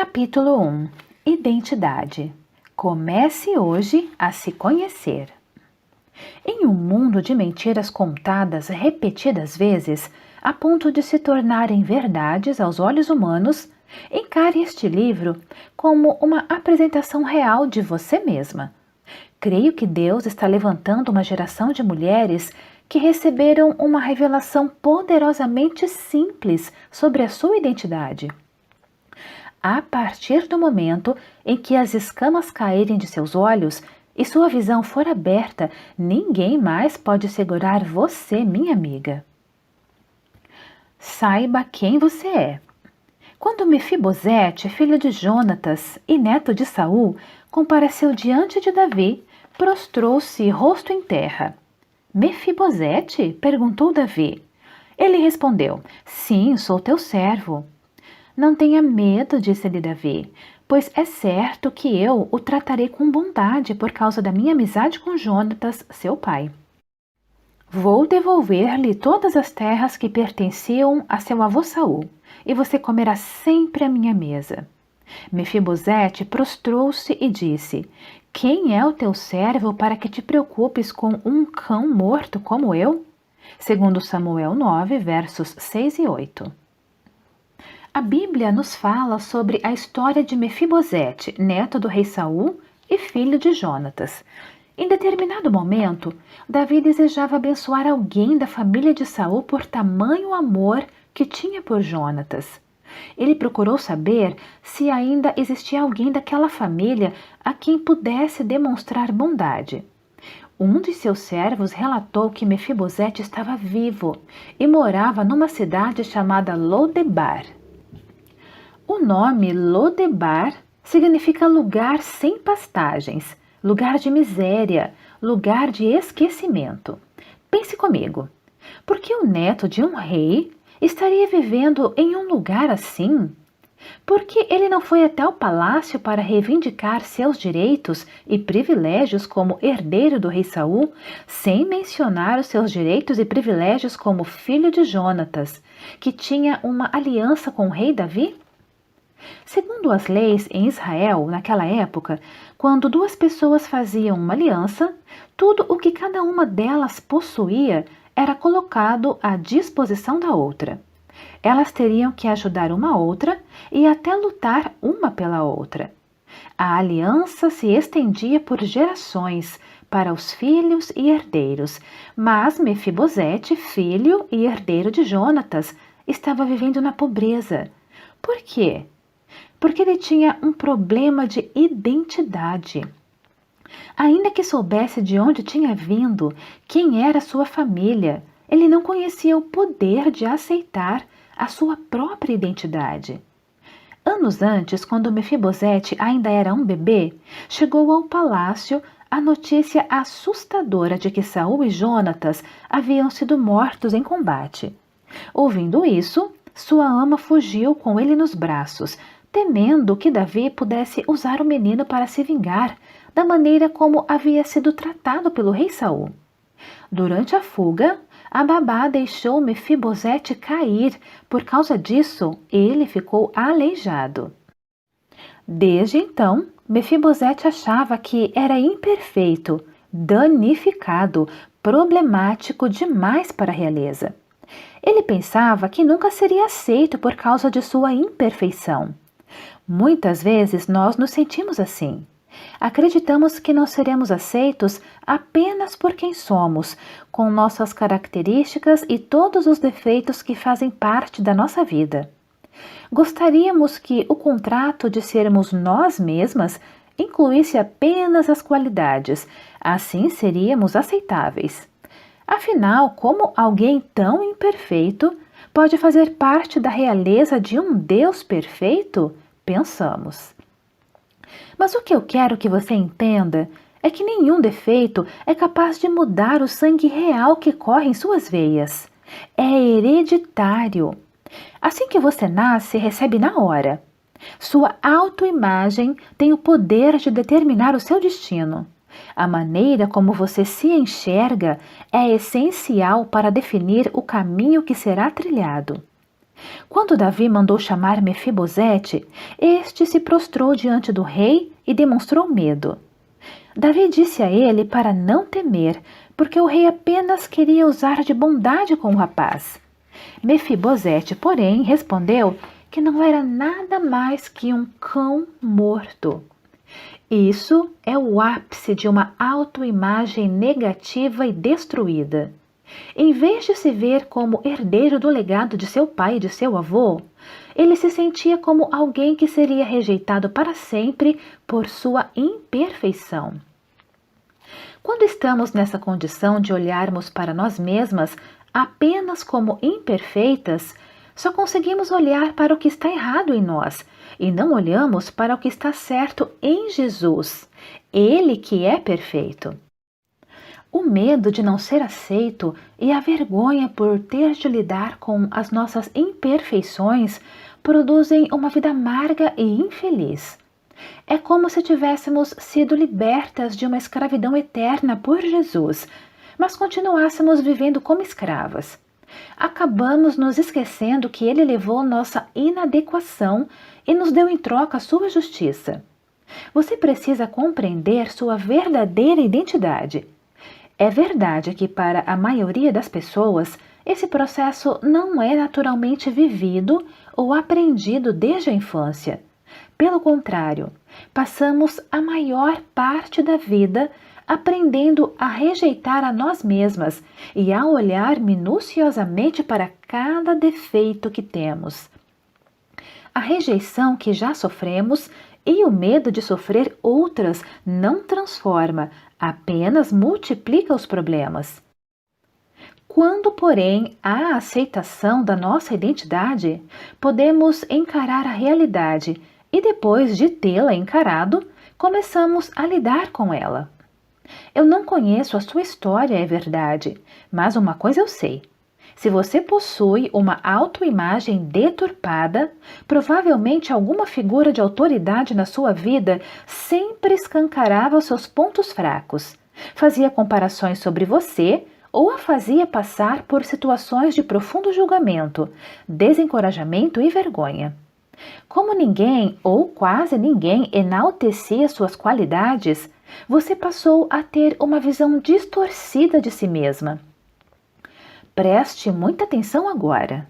Capítulo 1. Identidade. Comece hoje a se conhecer. Em um mundo de mentiras contadas repetidas vezes, a ponto de se tornarem verdades aos olhos humanos, encare este livro como uma apresentação real de você mesma. Creio que Deus está levantando uma geração de mulheres que receberam uma revelação poderosamente simples sobre a sua identidade. A partir do momento em que as escamas caírem de seus olhos e sua visão for aberta, ninguém mais pode segurar você, minha amiga. Saiba quem você é. Quando Mefibosete, filho de Jonatas e neto de Saul, compareceu diante de Davi, prostrou-se rosto em terra. Mefibosete? Perguntou Davi. Ele respondeu: Sim, sou teu servo. Não tenha medo, disse-lhe Davi, pois é certo que eu o tratarei com bondade por causa da minha amizade com Jonatas, seu pai. Vou devolver-lhe todas as terras que pertenciam a seu avô Saul, e você comerá sempre à minha mesa. Mefibosete prostrou-se e disse: Quem é o teu servo para que te preocupes com um cão morto como eu? Segundo Samuel 9, versos 6 e 8. A Bíblia nos fala sobre a história de Mefibosete, neto do rei Saul e filho de Jonatas. Em determinado momento, Davi desejava abençoar alguém da família de Saul por tamanho amor que tinha por Jonatas. Ele procurou saber se ainda existia alguém daquela família a quem pudesse demonstrar bondade. Um de seus servos relatou que Mefibosete estava vivo e morava numa cidade chamada Lodebar. O nome Lodebar significa lugar sem pastagens, lugar de miséria, lugar de esquecimento. Pense comigo, por que o neto de um rei estaria vivendo em um lugar assim? Por que ele não foi até o palácio para reivindicar seus direitos e privilégios como herdeiro do rei Saul, sem mencionar os seus direitos e privilégios como filho de Jonatas, que tinha uma aliança com o rei Davi? Segundo as leis em Israel, naquela época, quando duas pessoas faziam uma aliança, tudo o que cada uma delas possuía era colocado à disposição da outra. Elas teriam que ajudar uma outra e até lutar uma pela outra. A aliança se estendia por gerações para os filhos e herdeiros, mas Mefibosete, filho e herdeiro de Jonatas, estava vivendo na pobreza. Por quê? Porque ele tinha um problema de identidade. Ainda que soubesse de onde tinha vindo, quem era sua família, ele não conhecia o poder de aceitar a sua própria identidade. Anos antes, quando Mefibosete ainda era um bebê, chegou ao palácio a notícia assustadora de que Saul e Jonatas haviam sido mortos em combate. Ouvindo isso, sua ama fugiu com ele nos braços, temendo que Davi pudesse usar o menino para se vingar da maneira como havia sido tratado pelo rei Saul. Durante a fuga, a babá deixou Mefibosete cair. Por causa disso, ele ficou aleijado. Desde então, Mefibosete achava que era imperfeito, danificado, problemático demais para a realeza. Ele pensava que nunca seria aceito por causa de sua imperfeição. Muitas vezes nós nos sentimos assim. Acreditamos que não seremos aceitos apenas por quem somos, com nossas características e todos os defeitos que fazem parte da nossa vida. Gostaríamos que o contrato de sermos nós mesmas incluísse apenas as qualidades, assim seríamos aceitáveis. Afinal, como alguém tão imperfeito pode fazer parte da realeza de um Deus perfeito? Pensamos. Mas o que eu quero que você entenda é que nenhum defeito é capaz de mudar o sangue real que corre em suas veias. É hereditário. Assim que você nasce, recebe na hora. Sua autoimagem tem o poder de determinar o seu destino. A maneira como você se enxerga é essencial para definir o caminho que será trilhado. Quando Davi mandou chamar Mefibosete, este se prostrou diante do rei e demonstrou medo. Davi disse a ele para não temer, porque o rei apenas queria usar de bondade com o rapaz. Mefibosete, porém, respondeu que não era nada mais que um cão morto. Isso é o ápice de uma autoimagem negativa e destruída. Em vez de se ver como herdeiro do legado de seu pai e de seu avô, ele se sentia como alguém que seria rejeitado para sempre por sua imperfeição. Quando estamos nessa condição de olharmos para nós mesmas apenas como imperfeitas, só conseguimos olhar para o que está errado em nós e não olhamos para o que está certo em Jesus, Ele que é perfeito. O medo de não ser aceito e a vergonha por ter de lidar com as nossas imperfeições produzem uma vida amarga e infeliz. É como se tivéssemos sido libertas de uma escravidão eterna por Jesus, mas continuássemos vivendo como escravas. Acabamos nos esquecendo que Ele levou nossa inadequação e nos deu em troca a sua justiça. Você precisa compreender sua verdadeira identidade. É verdade que para a maioria das pessoas, esse processo não é naturalmente vivido ou aprendido desde a infância. Pelo contrário, passamos a maior parte da vida aprendendo a rejeitar a nós mesmas e a olhar minuciosamente para cada defeito que temos. A rejeição que já sofremos e o medo de sofrer outras não transforma, apenas multiplica os problemas. Quando, porém, há a aceitação da nossa identidade, podemos encarar a realidade e, depois de tê-la encarado, começamos a lidar com ela. Eu não conheço a sua história, é verdade, mas uma coisa eu sei. Se você possui uma autoimagem deturpada, provavelmente alguma figura de autoridade na sua vida sempre escancarava os seus pontos fracos, fazia comparações sobre você ou a fazia passar por situações de profundo julgamento, desencorajamento e vergonha. Como ninguém ou quase ninguém enaltecia suas qualidades, você passou a ter uma visão distorcida de si mesma. Preste muita atenção agora.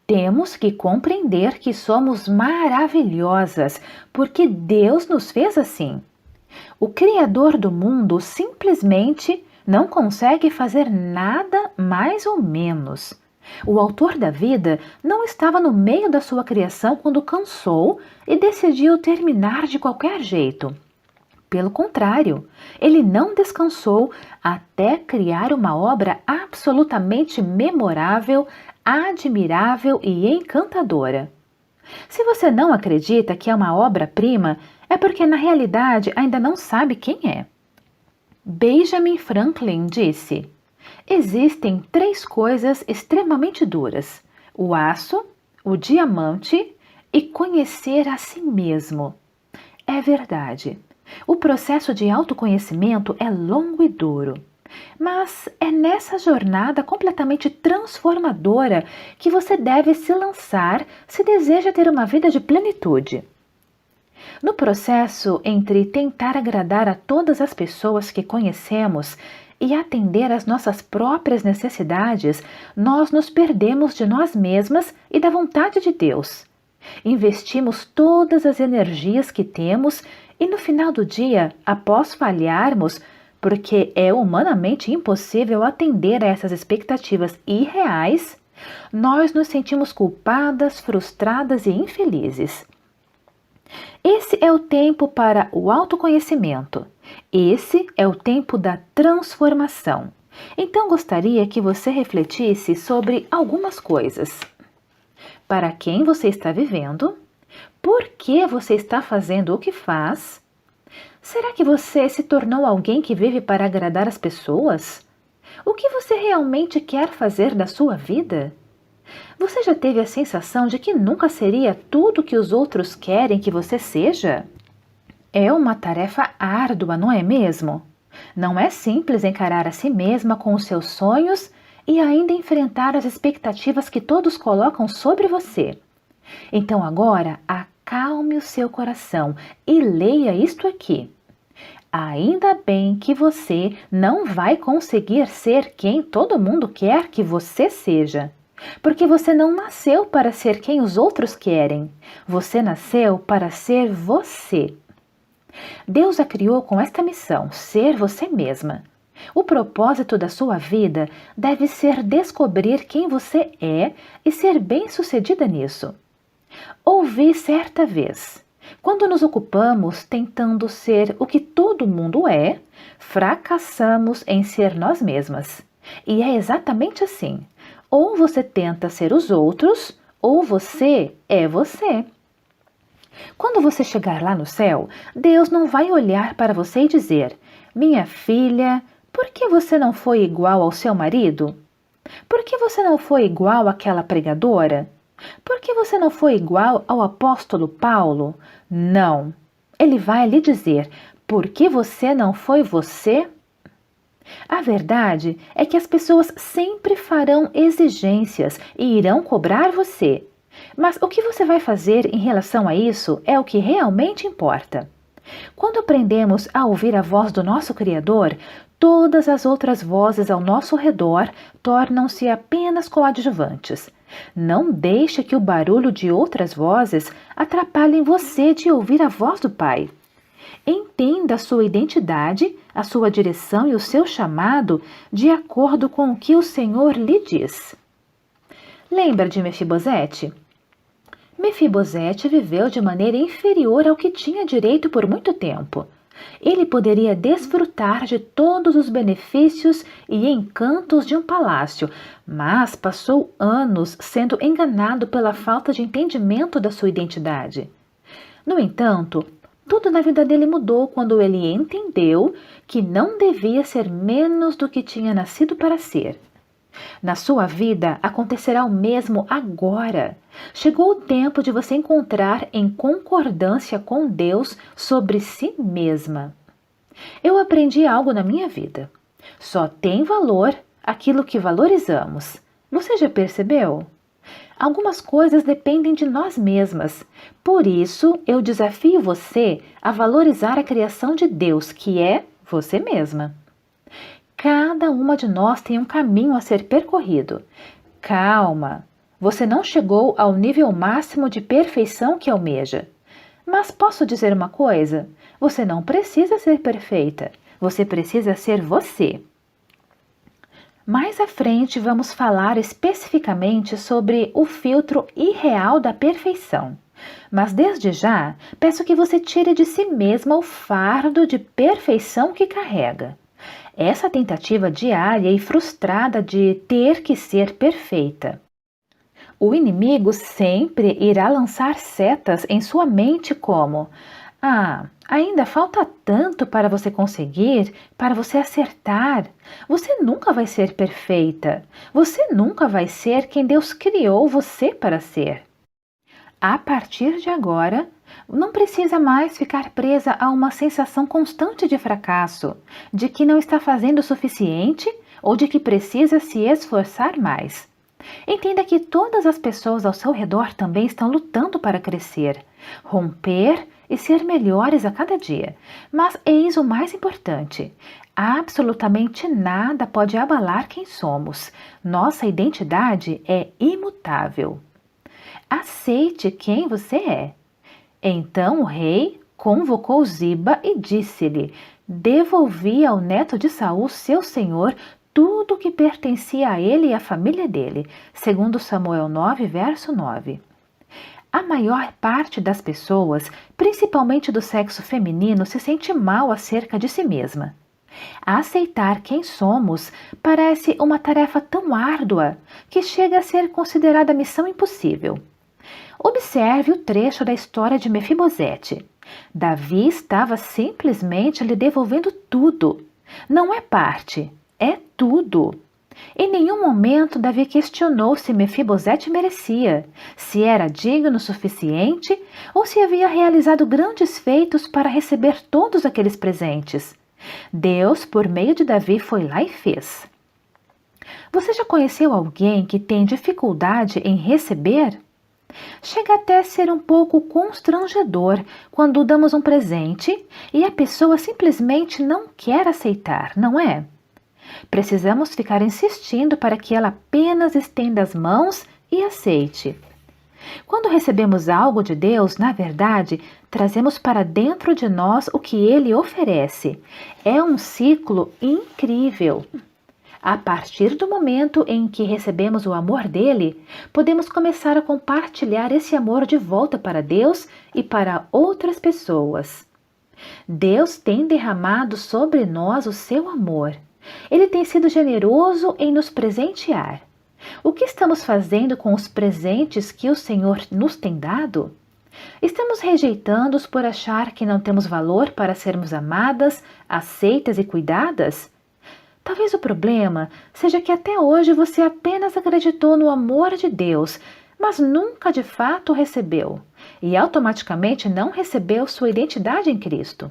Temos que compreender que somos maravilhosas, porque Deus nos fez assim. O Criador do mundo simplesmente não consegue fazer nada mais ou menos. O autor da vida não estava no meio da sua criação quando cansou e decidiu terminar de qualquer jeito. Pelo contrário, ele não descansou até criar uma obra absolutamente memorável, admirável e encantadora. Se você não acredita que é uma obra-prima, é porque na realidade ainda não sabe quem é. Benjamin Franklin disse: existem 3 coisas extremamente duras: o aço, o diamante e conhecer a si mesmo. É verdade. O processo de autoconhecimento é longo e duro, mas é nessa jornada completamente transformadora que você deve se lançar se deseja ter uma vida de plenitude. No processo entre tentar agradar a todas as pessoas que conhecemos e atender às nossas próprias necessidades, nós nos perdemos de nós mesmas e da vontade de Deus. Investimos todas as energias que temos e no final do dia, após falharmos, porque é humanamente impossível atender a essas expectativas irreais, nós nos sentimos culpadas, frustradas e infelizes. Esse é o tempo para o autoconhecimento. Esse é o tempo da transformação. Então gostaria que você refletisse sobre algumas coisas. Para quem você está vivendo? Por que você está fazendo o que faz? Será que você se tornou alguém que vive para agradar as pessoas? O que você realmente quer fazer da sua vida? Você já teve a sensação de que nunca seria tudo o que os outros querem que você seja? É uma tarefa árdua, não é mesmo? Não é simples encarar a si mesma com os seus sonhos e ainda enfrentar as expectativas que todos colocam sobre você. Então agora, acalme o seu coração e leia isto aqui. Ainda bem que você não vai conseguir ser quem todo mundo quer que você seja. Porque você não nasceu para ser quem os outros querem. Você nasceu para ser você. Deus a criou com esta missão, ser você mesma. O propósito da sua vida deve ser descobrir quem você é e ser bem-sucedida nisso. Ouvi certa vez: quando nos ocupamos tentando ser o que todo mundo é, fracassamos em ser nós mesmas. E é exatamente assim. Ou você tenta ser os outros, ou você é você. Quando você chegar lá no céu, Deus não vai olhar para você e dizer: minha filha, por que você não foi igual ao seu marido? Por que você não foi igual àquela pregadora? Por que você não foi igual ao apóstolo Paulo? Não. Ele vai lhe dizer: por que você não foi você? A verdade é que as pessoas sempre farão exigências e irão cobrar você. Mas o que você vai fazer em relação a isso é o que realmente importa. Quando aprendemos a ouvir a voz do nosso Criador, todas as outras vozes ao nosso redor tornam-se apenas coadjuvantes. Não deixe que o barulho de outras vozes atrapalhem você de ouvir a voz do Pai. Entenda a sua identidade, a sua direção e o seu chamado de acordo com o que o Senhor lhe diz. Lembra de Mefibosete? Mefibosete viveu de maneira inferior ao que tinha direito por muito tempo. Ele poderia desfrutar de todos os benefícios e encantos de um palácio, mas passou anos sendo enganado pela falta de entendimento da sua identidade. No entanto, tudo na vida dele mudou quando ele entendeu que não devia ser menos do que tinha nascido para ser. Na sua vida acontecerá o mesmo agora. Chegou o tempo de você encontrar em concordância com Deus sobre si mesma. Eu aprendi algo na minha vida. Só tem valor aquilo que valorizamos. Você já percebeu? Algumas coisas dependem de nós mesmas. Por isso, eu desafio você a valorizar a criação de Deus, que é você mesma. Cada uma de nós tem um caminho a ser percorrido. Calma, você não chegou ao nível máximo de perfeição que almeja. Mas posso dizer uma coisa? Você não precisa ser perfeita. Você precisa ser você. Mais à frente vamos falar especificamente sobre o filtro irreal da perfeição. Mas desde já, peço que você tire de si mesma o fardo de perfeição que carrega. Essa tentativa diária e frustrada de ter que ser perfeita. O inimigo sempre irá lançar setas em sua mente como: ainda falta tanto para você conseguir, para você acertar. Você nunca vai ser perfeita. Você nunca vai ser quem Deus criou você para ser. A partir de agora, não precisa mais ficar presa a uma sensação constante de fracasso, de que não está fazendo o suficiente ou de que precisa se esforçar mais. Entenda que todas as pessoas ao seu redor também estão lutando para crescer, romper e ser melhores a cada dia. Mas eis o mais importante: absolutamente nada pode abalar quem somos. Nossa identidade é imutável. Aceite quem você é. Então o rei convocou Ziba e disse-lhe: devolvi ao neto de Saul, seu senhor, tudo o que pertencia a ele e à família dele, segundo Samuel 9, verso 9. A maior parte das pessoas, principalmente do sexo feminino, se sente mal acerca de si mesma. Aceitar quem somos parece uma tarefa tão árdua que chega a ser considerada missão impossível. Observe o trecho da história de Mefibosete. Davi estava simplesmente lhe devolvendo tudo. Não é parte, é tudo. Em nenhum momento Davi questionou se Mefibosete merecia, se era digno o suficiente ou se havia realizado grandes feitos para receber todos aqueles presentes. Deus, por meio de Davi, foi lá e fez. Você já conheceu alguém que tem dificuldade em receber? Chega até a ser um pouco constrangedor quando damos um presente e a pessoa simplesmente não quer aceitar, não é? Precisamos ficar insistindo para que ela apenas estenda as mãos e aceite. Quando recebemos algo de Deus, na verdade, trazemos para dentro de nós o que Ele oferece. É um ciclo incrível. A partir do momento em que recebemos o amor dele, podemos começar a compartilhar esse amor de volta para Deus e para outras pessoas. Deus tem derramado sobre nós o seu amor. Ele tem sido generoso em nos presentear. O que estamos fazendo com os presentes que o Senhor nos tem dado? Estamos rejeitando-os por achar que não temos valor para sermos amadas, aceitas e cuidadas? Talvez o problema seja que até hoje você apenas acreditou no amor de Deus, mas nunca de fato o recebeu, e automaticamente não recebeu sua identidade em Cristo.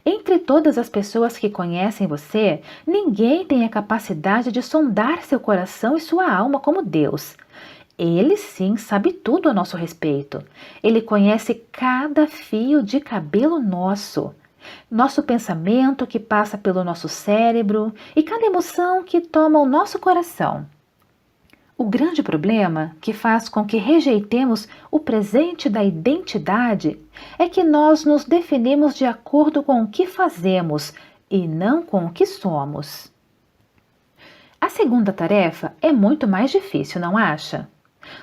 Entre todas as pessoas que conhecem você, ninguém tem a capacidade de sondar seu coração e sua alma como Deus. Ele sim sabe tudo a nosso respeito. Ele conhece cada fio de cabelo nosso. Nosso pensamento que passa pelo nosso cérebro e cada emoção que toma o nosso coração. O grande problema que faz com que rejeitemos o presente da identidade é que nós nos definimos de acordo com o que fazemos e não com o que somos. A segunda tarefa é muito mais difícil, não acha?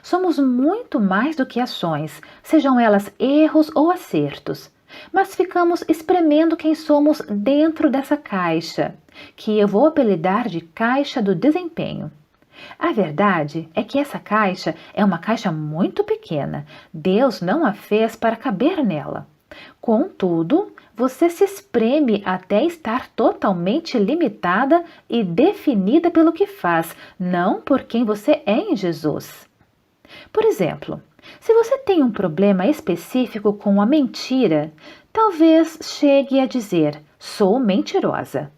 Somos muito mais do que ações, sejam elas erros ou acertos. Mas ficamos espremendo quem somos dentro dessa caixa, que eu vou apelidar de caixa do desempenho. A verdade é que essa caixa é uma caixa muito pequena. Deus não a fez para caber nela. Contudo, você se espreme até estar totalmente limitada e definida pelo que faz, não por quem você é em Jesus. Por exemplo, se você tem um problema específico com a mentira, talvez chegue a dizer: sou mentirosa.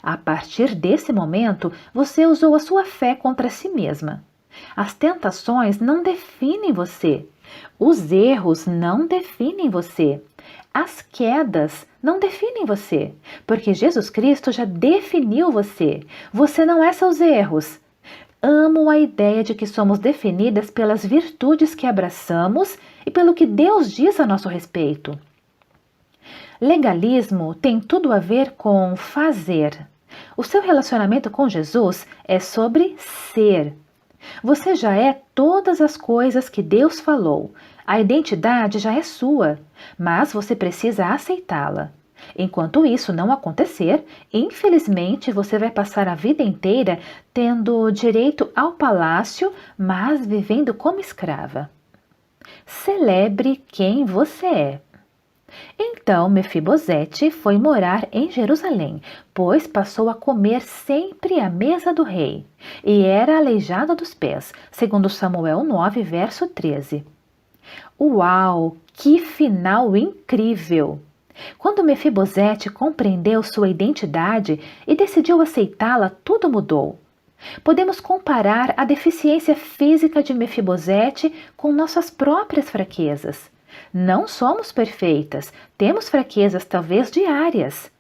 A partir desse momento, você usou a sua fé contra si mesma. As tentações não definem você. Os erros não definem você. As quedas não definem você, porque Jesus Cristo já definiu você. Você não é seus erros. Amo a ideia de que somos definidas pelas virtudes que abraçamos e pelo que Deus diz a nosso respeito. Legalismo tem tudo a ver com fazer. O seu relacionamento com Jesus é sobre ser. Você já é todas as coisas que Deus falou. A identidade já é sua, mas você precisa aceitá-la. Enquanto isso não acontecer, infelizmente você vai passar a vida inteira tendo direito ao palácio, mas vivendo como escrava. Celebre quem você é. Então Mefibosete foi morar em Jerusalém, pois passou a comer sempre à mesa do rei, e era aleijado dos pés, segundo Samuel 9, verso 13. Uau, que final incrível! Quando Mefibosete compreendeu sua identidade e decidiu aceitá-la, tudo mudou. Podemos comparar a deficiência física de Mefibosete com nossas próprias fraquezas. Não somos perfeitas, temos fraquezas talvez diárias.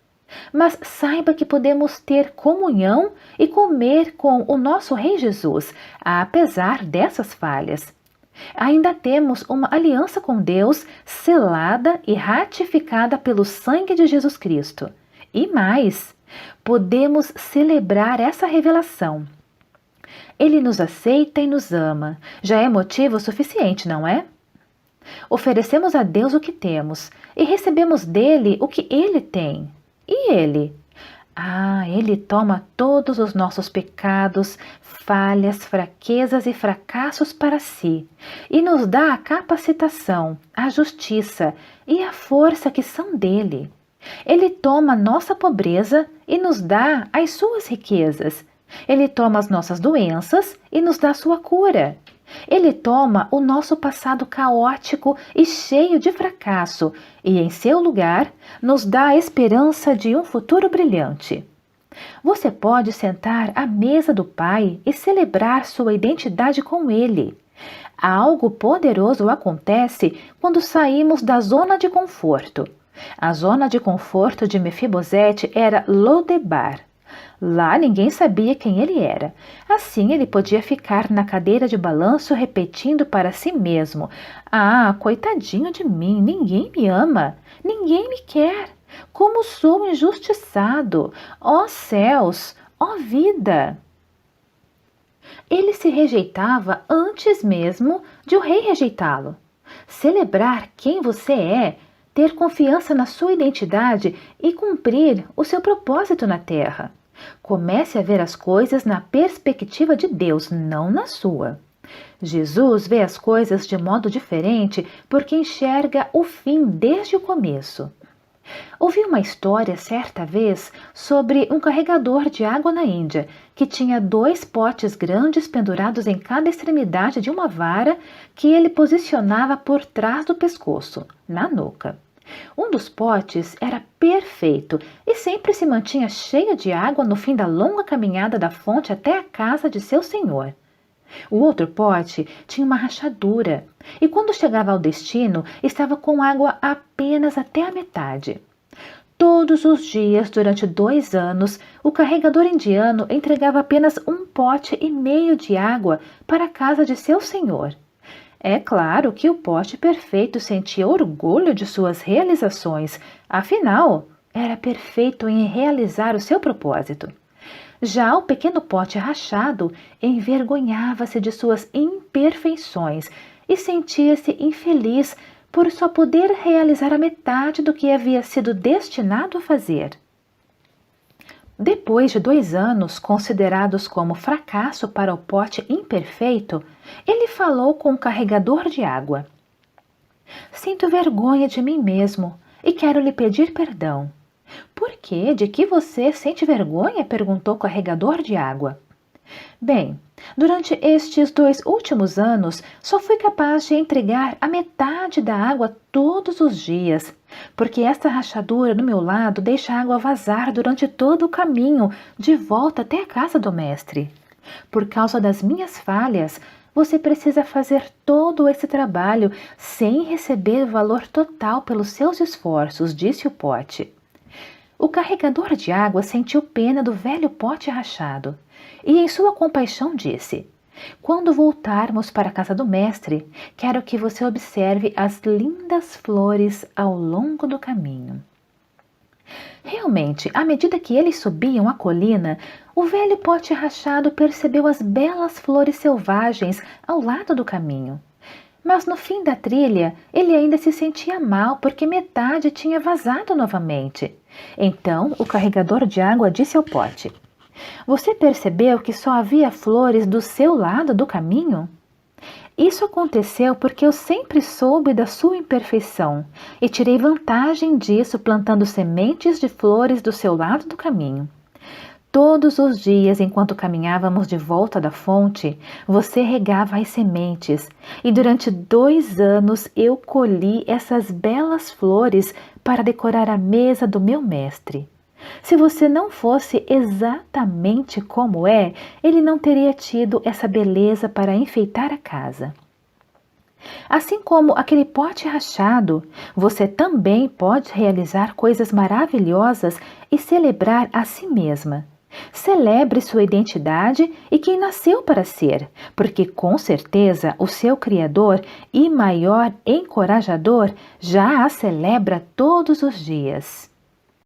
Mas saiba que podemos ter comunhão e comer com o nosso Rei Jesus, apesar dessas falhas. Ainda temos uma aliança com Deus selada e ratificada pelo sangue de Jesus Cristo. E mais, podemos celebrar essa revelação. Ele nos aceita e nos ama. Já é motivo suficiente, não é? Oferecemos a Deus o que temos e recebemos dele o que ele tem. E ele? Ele toma todos os nossos pecados, falhas, fraquezas e fracassos para si e nos dá a capacitação, a justiça e a força que são dele. Ele toma nossa pobreza e nos dá as suas riquezas. Ele toma as nossas doenças e nos dá sua cura. Ele toma o nosso passado caótico e cheio de fracasso e, em seu lugar, nos dá a esperança de um futuro brilhante. Você pode sentar à mesa do Pai e celebrar sua identidade com Ele. Algo poderoso acontece quando saímos da zona de conforto. A zona de conforto de Mefibosete era Lodebar. Lá ninguém sabia quem ele era. Assim ele podia ficar na cadeira de balanço repetindo para si mesmo: Ah, coitadinho de mim, ninguém me ama, ninguém me quer. Como sou injustiçado! Ó céus, ó vida! Ele se rejeitava antes mesmo de o rei rejeitá-lo. Celebrar quem você é, ter confiança na sua identidade e cumprir o seu propósito na terra. Comece a ver as coisas na perspectiva de Deus, não na sua. Jesus vê as coisas de modo diferente porque enxerga o fim desde o começo. Ouvi uma história certa vez sobre um carregador de água na Índia que tinha 2 potes grandes pendurados em cada extremidade de uma vara que ele posicionava por trás do pescoço, na nuca. Um dos potes era perfeito e sempre se mantinha cheio de água no fim da longa caminhada da fonte até a casa de seu senhor. O outro pote tinha uma rachadura e, quando chegava ao destino, estava com água apenas até a metade. Todos os dias, durante 2 anos, o carregador indiano entregava apenas 1,5 pote de água para a casa de seu senhor. É claro que o pote perfeito sentia orgulho de suas realizações, afinal, era perfeito em realizar o seu propósito. Já o pequeno pote rachado envergonhava-se de suas imperfeições e sentia-se infeliz por só poder realizar a metade do que havia sido destinado a fazer. Depois de 2 anos considerados como fracasso para o pote imperfeito, ele falou com o carregador de água. Sinto vergonha de mim mesmo e quero lhe pedir perdão. Por quê? De que você sente vergonha? Perguntou o carregador de água. Bem, durante estes 2 últimos anos, só fui capaz de entregar a metade da água todos os dias, porque esta rachadura no meu lado deixa a água vazar durante todo o caminho de volta até a casa do mestre. Por causa das minhas falhas, você precisa fazer todo esse trabalho sem receber o valor total pelos seus esforços, disse o pote. O carregador de água sentiu pena do velho pote rachado e, em sua compaixão, disse: Quando voltarmos para a casa do mestre, quero que você observe as lindas flores ao longo do caminho. Realmente, à medida que eles subiam a colina, o velho pote rachado percebeu as belas flores selvagens ao lado do caminho. Mas no fim da trilha, ele ainda se sentia mal porque metade tinha vazado novamente. Então, o carregador de água disse ao pote: Você percebeu que só havia flores do seu lado do caminho? Isso aconteceu porque eu sempre soube da sua imperfeição e tirei vantagem disso plantando sementes de flores do seu lado do caminho. Todos os dias, enquanto caminhávamos de volta da fonte, você regava as sementes e durante 2 anos eu colhi essas belas flores para decorar a mesa do meu mestre. Se você não fosse exatamente como é, ele não teria tido essa beleza para enfeitar a casa. Assim como aquele pote rachado, você também pode realizar coisas maravilhosas e celebrar a si mesma. Celebre sua identidade e quem nasceu para ser, porque com certeza o seu Criador e maior encorajador já a celebra todos os dias.